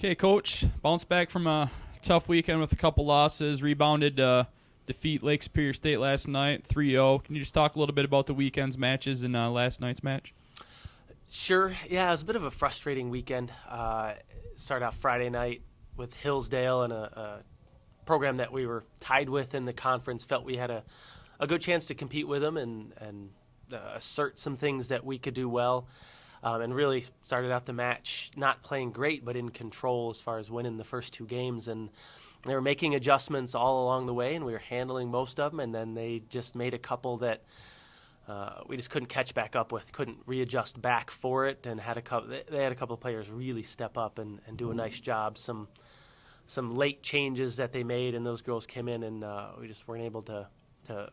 Okay, Coach, bounced back from a tough weekend with a couple losses, rebounded defeat Lake Superior State last night, 3-0. Can you just talk a little bit about the weekend's matches and last night's match? Sure. Yeah, it was a bit of a frustrating weekend. Started out Friday night with Hillsdale and a program that we were tied with in the conference. Felt we had a good chance to compete with them and assert some things that we could do well. And really started out the match not playing great, but in control as far as winning the first two games. And they were making adjustments all along the way, and we were handling most of them. And then they just made a couple that we just couldn't catch back up with, couldn't readjust back for it, and they had a couple of players really step up and do a nice job. Some late changes that they made, and those girls came in, and we just weren't able to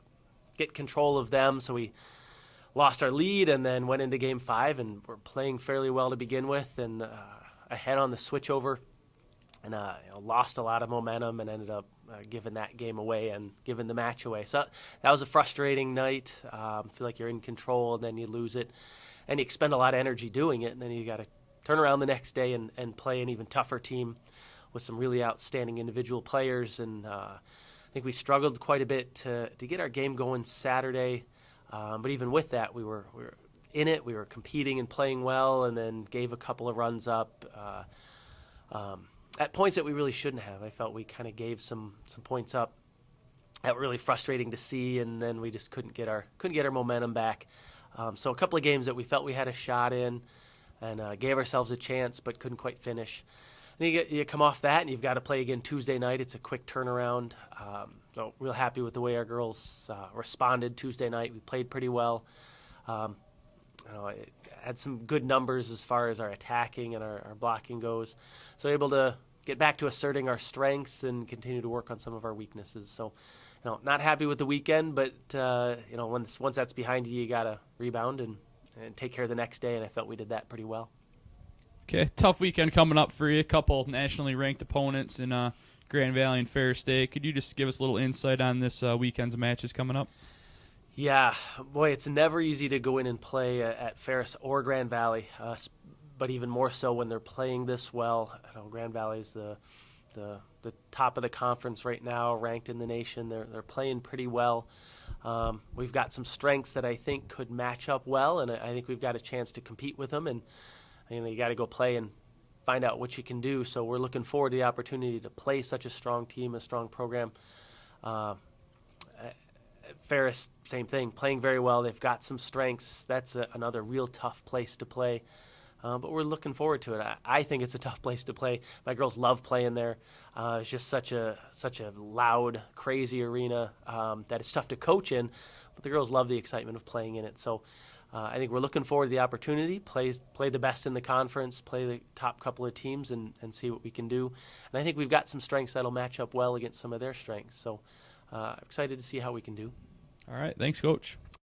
get control of them. So we lost our lead and then went into game 5 and were playing fairly well to begin with, and ahead on the switchover, and lost a lot of momentum and ended up giving that game away and giving the match away. So that was a frustrating night. Feel like you're in control and then you lose it, and you expend a lot of energy doing it, and then you got to turn around the next day and play an even tougher team with some really outstanding individual players. And I think we struggled quite a bit to get our game going Saturday. But even with that, we were in it. We were competing and playing well, and then gave a couple of runs up at points that we really shouldn't have. I felt we kind of gave some points up that were really frustrating to see, and then we just couldn't get our momentum back. So a couple of games that we felt we had a shot in, and gave ourselves a chance, but couldn't quite finish. And you come off that, and you've got to play again Tuesday night. It's a quick turnaround. So real happy with the way our girls responded Tuesday night. We played pretty well. It had some good numbers as far as our attacking and our blocking goes. So able to get back to asserting our strengths and continue to work on some of our weaknesses. So, not happy with the weekend, but once that's behind you, you got to rebound and take care of the next day. And I felt we did that pretty well. Okay, tough weekend coming up for you. A couple nationally ranked opponents in Grand Valley and Ferris State. Could you just give us a little insight on this weekend's matches coming up? Yeah, boy, it's never easy to go in and play at Ferris or Grand Valley, but even more so when they're playing this well. Grand Valley's the top of the conference right now, ranked in the nation. They're playing pretty well. We've got some strengths that I think could match up well, and I think we've got a chance to compete with them. And you got to go play and find out what you can do. So we're looking forward to the opportunity to play such a strong team, a strong program. Ferris, same thing, playing very well. They've got some strengths. That's another real tough place to play. But we're looking forward to it. I think it's a tough place to play. My girls love playing there. It's just such a loud, crazy arena that it's tough to coach in. But the girls love the excitement of playing in it. So I think we're looking forward to the opportunity, play the best in the conference, play the top couple of teams, and see what we can do. And I think we've got some strengths that'll match up well against some of their strengths. So excited to see how we can do. All right. Thanks, Coach.